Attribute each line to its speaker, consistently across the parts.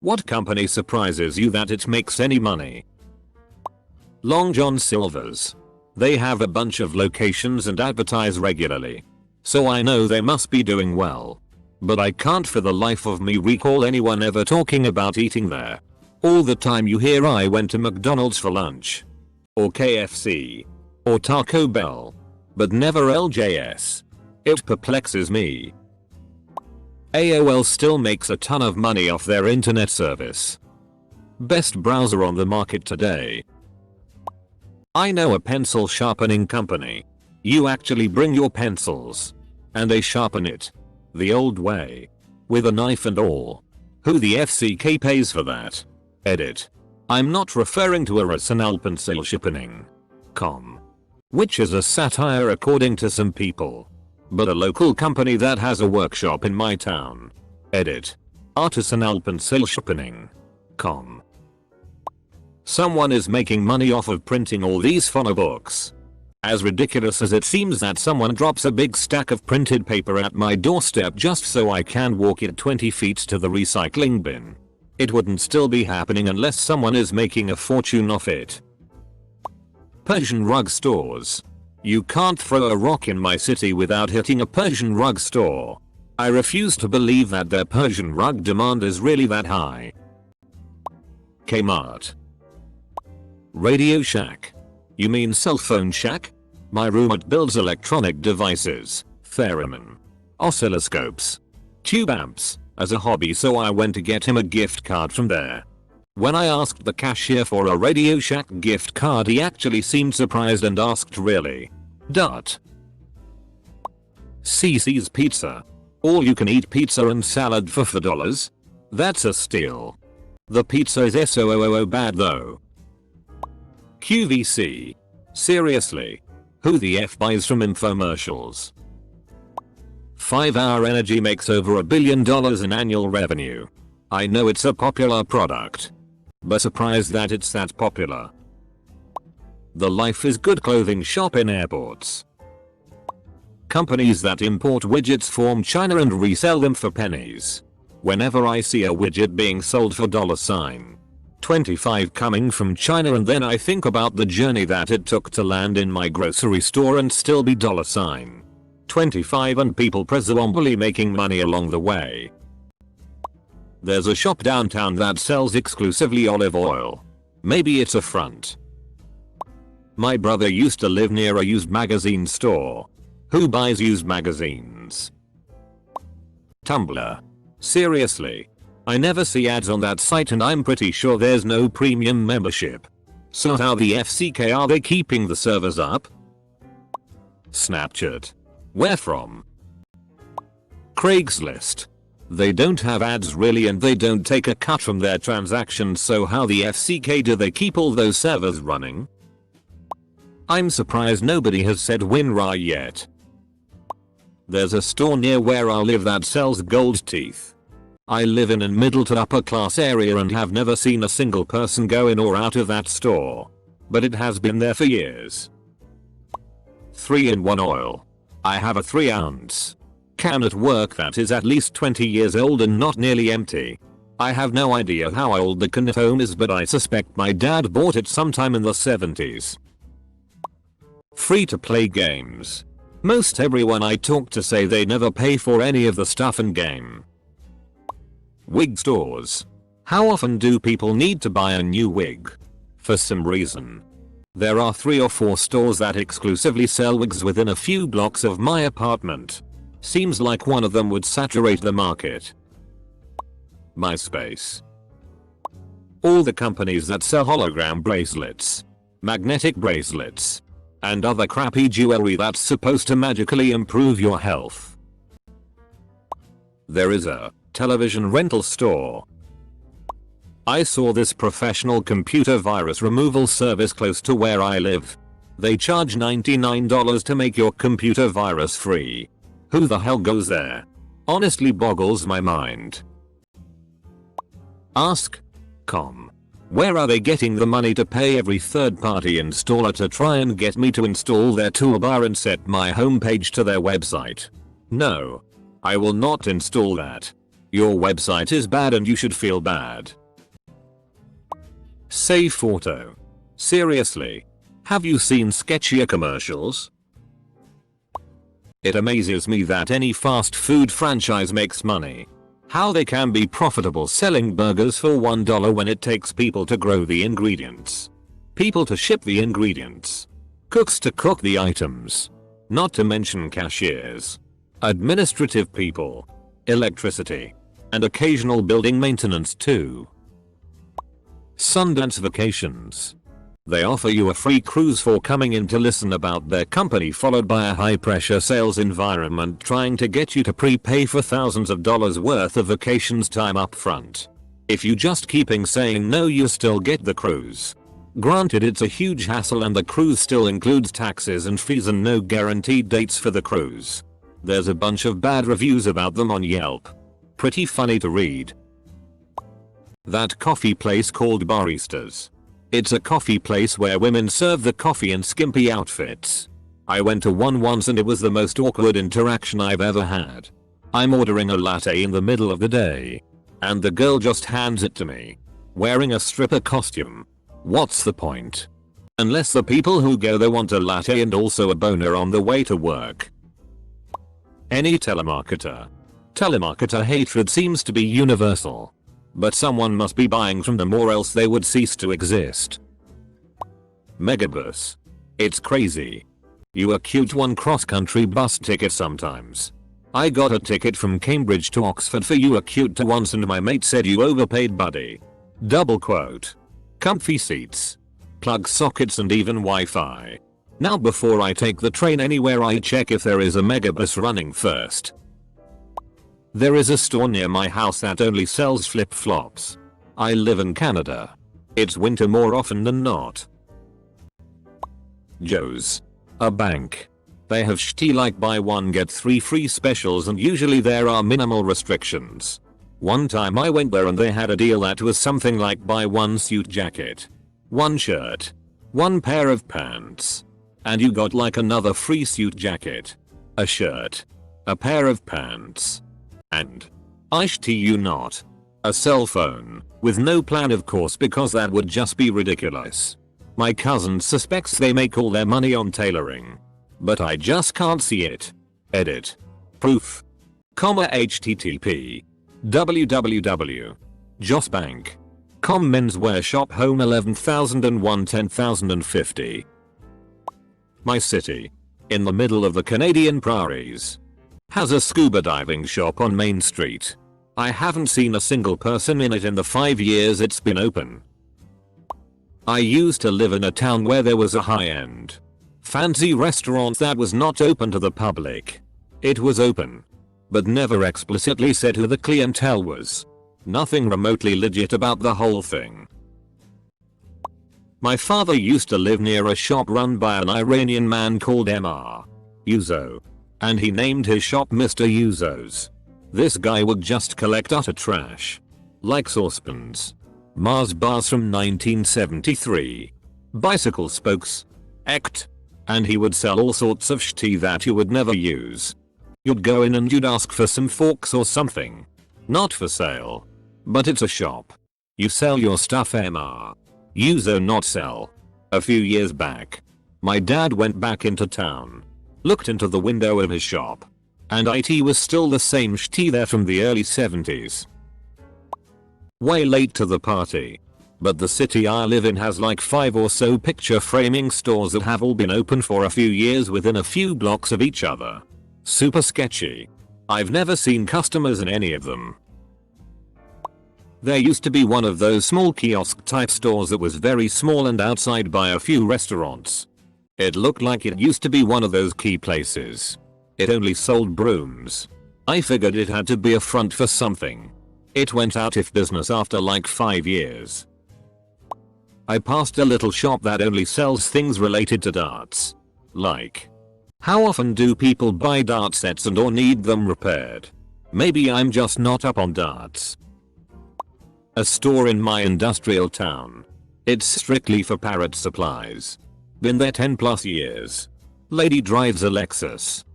Speaker 1: What company surprises you that it makes any money? Long John Silver's. They have a bunch of locations and advertise regularly. So I know they must be doing well. But I can't for the life of me recall anyone ever talking about eating there. All the time you hear I went to McDonald's for lunch. Or KFC. Or Taco Bell. But never LJS. It perplexes me. AOL still makes a ton of money off their internet service. Best browser on the market today. I know a pencil sharpening company. You actually bring your pencils. And they sharpen it. The old way. With a knife and all. Who the FCK pays for that? Edit. I'm not referring to a personal pencil sharpening. Which is a satire according to some people. But a local company that has a workshop in my town. Edit. Artisanal pencil sharpening. Someone is making money off of printing all these phonobooks. As ridiculous as it seems that someone drops a big stack of printed paper at my doorstep just so I can walk it 20 feet to the recycling bin. It wouldn't still be happening unless someone is making a fortune off it. Persian rug stores. You can't throw a rock in my city without hitting a Persian rug store. I refuse to believe that their Persian rug demand is really that high. Kmart. Radio Shack. You mean cell phone shack? My roommate builds electronic devices, theremin, oscilloscopes, tube amps, as a hobby, so I went to get him a gift card from there. When I asked the cashier for a Radio Shack gift card, he actually seemed surprised and asked, really? CC's Pizza. All you can eat pizza and salad for $4? That's a steal. The pizza is so bad though. QVC. Seriously. Who the F buys from infomercials? 5-Hour Energy makes over $1 billion in annual revenue. I know it's a popular product. But surprised that it's that popular. The Life is Good clothing shop in airports. Companies that import widgets from China and resell them for pennies. Whenever I see a widget being sold for $25 coming from China, and then I think about the journey that it took to land in my grocery store and still be $25 and people presumably making money along the way. There's a shop downtown that sells exclusively olive oil. Maybe it's a front. My brother used to live near a used magazine store. Who buys used magazines? Tumblr. Seriously. I never see ads on that site and I'm pretty sure there's no premium membership. So how the FCK are they keeping the servers up? Snapchat. Where from? Craigslist. They don't have ads really and they don't take a cut from their transactions, so how the FCK do they keep all those servers running? I'm surprised nobody has said WinRAR yet. There's a store near where I live that sells gold teeth. I live in a middle to upper class area and have never seen a single person go in or out of that store. But it has been there for years. 3-in-1 oil. I have a 3-ounce can at work that is at least 20 years old and not nearly empty. I have no idea how old the can at home is, but I suspect my dad bought it sometime in the 70s. Free to play games. Most everyone I talk to say they never pay for any of the stuff in game. Wig stores. How often do people need to buy a new wig? For some reason. There are 3 or 4 stores that exclusively sell wigs within a few blocks of my apartment. Seems like one of them would saturate the market. MySpace. All the companies that sell hologram bracelets, magnetic bracelets, and other crappy jewelry that's supposed to magically improve your health. There is a television rental store. I saw this professional computer virus removal service close to where I live. They charge $99 to make your computer virus free. Who the hell goes there? Honestly boggles my mind. Ask.com. Where are they getting the money to pay every third-party installer to try and get me to install their toolbar and set my homepage to their website? No. I will not install that. Your website is bad and you should feel bad. Save photo. Seriously? Have you seen sketchier commercials? It amazes me that any fast food franchise makes money. How they can be profitable selling burgers for $1 when it takes people to grow the ingredients, people to ship the ingredients, cooks to cook the items, not to mention cashiers, administrative people, electricity, and occasional building maintenance too. Sundance Vacations. They offer you a free cruise for coming in to listen about their company, followed by a high pressure sales environment trying to get you to prepay for thousands of dollars worth of vacations time up front. If you just keeping saying no, you still get the cruise. Granted, it's a huge hassle and the cruise still includes taxes and fees and no guaranteed dates for the cruise. There's a bunch of bad reviews about them on Yelp. Pretty funny to read. That coffee place called Baristas. It's a coffee place where women serve the coffee in skimpy outfits. I went to one once and it was the most awkward interaction I've ever had. I'm ordering a latte in the middle of the day, and the girl just hands it to me, wearing a stripper costume. What's the point? Unless the people who go there want a latte and also a boner on the way to work. Any telemarketer. Telemarketer hatred seems to be universal. But someone must be buying from them or else they would cease to exist. Megabus. It's crazy. You accrue one cross-country bus ticket sometimes. I got a ticket from Cambridge to Oxford for you accrued to once and my mate said you overpaid buddy. Double quote. Comfy seats, plug sockets and even Wi-Fi. Now before I take the train anywhere I check if there is a megabus running first. There is a store near my house that only sells flip-flops. I live in Canada. It's winter more often than not. Joe's. A bank. They have shitty like buy one get 3 free specials and usually there are minimal restrictions. One time I went there and they had a deal that was something like buy one suit jacket, one shirt, one pair of pants, and you got like another free suit jacket, a shirt, a pair of pants, and, I shit you not, a cell phone, with no plan of course because that would just be ridiculous. My cousin suspects they make all their money on tailoring. But I just can't see it. Edit. Proof. http www.josbank.com menswear shop home 11,001 10,050. My city, in the middle of the Canadian prairies, has a scuba diving shop on Main Street. I haven't seen a single person in it in the 5 years it's been open. I used to live in a town where there was a high-end, fancy restaurant that was not open to the public. It was open, but never explicitly said who the clientele was. Nothing remotely legit about the whole thing. My father used to live near a shop run by an Iranian man called Mr. Yuzo, and he named his shop Mr. Yuzo's. This guy would just collect utter trash, like saucepans, Mars bars from 1973, bicycle spokes, and he would sell all sorts of shitty that you would never use. You'd go in and you'd ask for some forks or something. Not for sale. But it's a shop. You sell your stuff Mr. Yuzo not sell. A few years back, my dad went back into town, looked into the window of his shop, and it was still the same shitty there from the early 70s. Way late to the party. But the city I live in has like 5 or so picture framing stores that have all been open for a few years within a few blocks of each other. Super sketchy. I've never seen customers in any of them. There used to be one of those small kiosk type stores that was very small and outside by a few restaurants. It looked like it used to be one of those key places. It only sold brooms. I figured it had to be a front for something. It went out of business after like 5 years. I passed a little shop that only sells things related to darts. Like, how often do people buy dart sets and or need them repaired? Maybe I'm just not up on darts. A store in my industrial town. It's strictly for parrot supplies. Been there 10+ years. Lady drives a Lexus.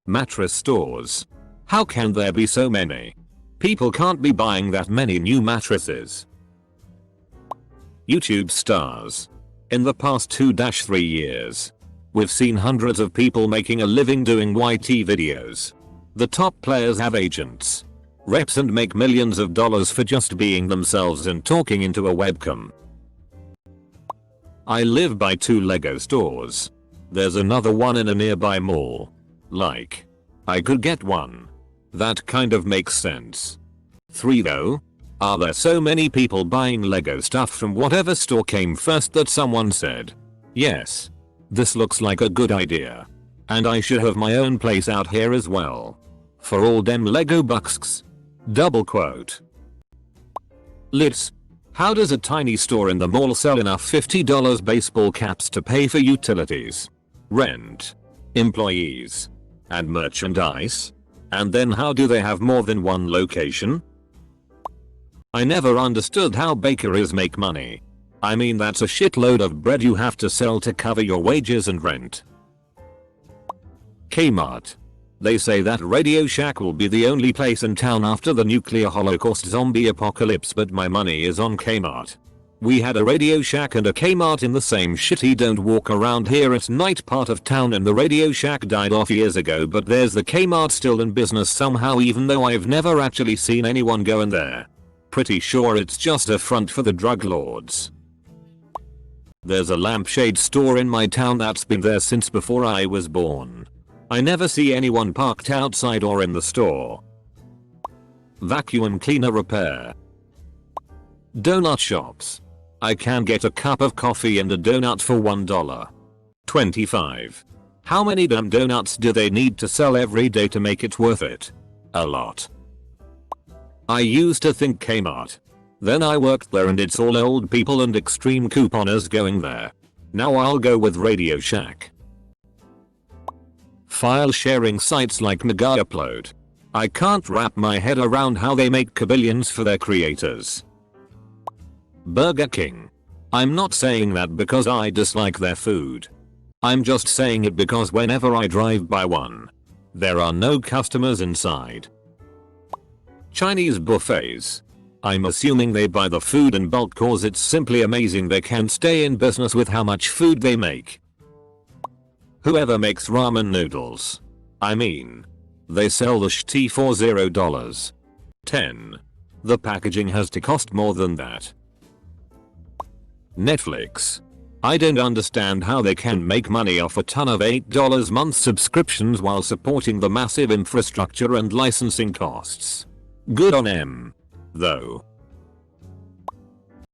Speaker 1: Mattress stores. How can there be so many? People can't be buying that many new mattresses. YouTube stars. In the past 2-3 years, we've seen hundreds of people making a living doing YT videos. The top players have agents, reps, and make millions of dollars for just being themselves and talking into a webcam. I live by 2 Lego stores. There's another one in a nearby mall. Like, I could get one. That kind of makes sense. 3 though? Are there so many people buying Lego stuff from whatever store came first that someone said, yes, this looks like a good idea, and I should have my own place out here as well. For all dem Lego bucks. Double quote. Lits. How does a tiny store in the mall sell enough $50 baseball caps to pay for utilities, rent, employees, and merchandise? And then how do they have more than one location? I never understood how bakeries make money. I mean, that's a shitload of bread you have to sell to cover your wages and rent. Kmart. They say that Radio Shack will be the only place in town after the nuclear holocaust zombie apocalypse, but my money is on Kmart. We had a Radio Shack and a Kmart in the same shitty don't walk around here at night part of town, and the Radio Shack died off years ago, but there's the Kmart still in business somehow, even though I've never actually seen anyone go in there. Pretty sure it's just a front for the drug lords. There's a lampshade store in my town that's been there since before I was born. I never see anyone parked outside or in the store. Vacuum cleaner repair. Donut shops. I can get a cup of coffee and a donut for $1.25. How many damn donuts do they need to sell every day to make it worth it? A lot. I used to think Kmart. Then I worked there and it's all old people and extreme couponers going there. Now I'll go with Radio Shack. File sharing sites like MacLeod. I can't wrap my head around how they make kabillions for their creators. Burger King. I'm not saying that because I dislike their food. I'm just saying it because whenever I drive by one, there are no customers inside. Chinese buffets. I'm assuming they buy the food in bulk cause it's simply amazing they can stay in business with how much food they make. Whoever makes ramen noodles. I mean, they sell the shitty for $0. 10. The packaging has to cost more than that. Netflix. I don't understand how they can make money off a ton of $8 month subscriptions while supporting the massive infrastructure and licensing costs. Good on them, though.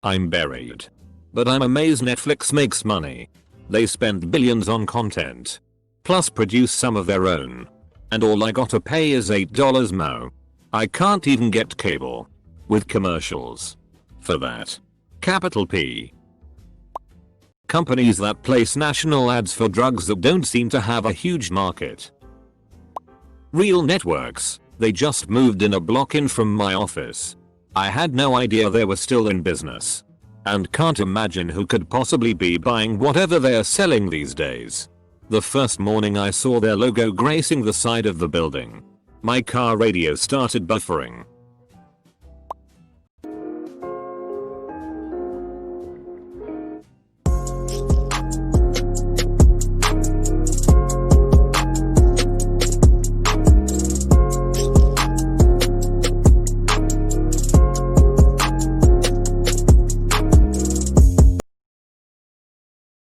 Speaker 1: I'm buried. But I'm amazed Netflix makes money. They spend billions on content, plus produce some of their own. And all I gotta pay is $8 mo. I can't even get cable. With commercials. For that. Capital P. Companies that place national ads for drugs that don't seem to have a huge market. Real networks. They just moved in a block in from my office. I had no idea they were still in business. And can't imagine who could possibly be buying whatever they are selling these days. The first morning I saw their logo gracing the side of the building, my car radio started buffering.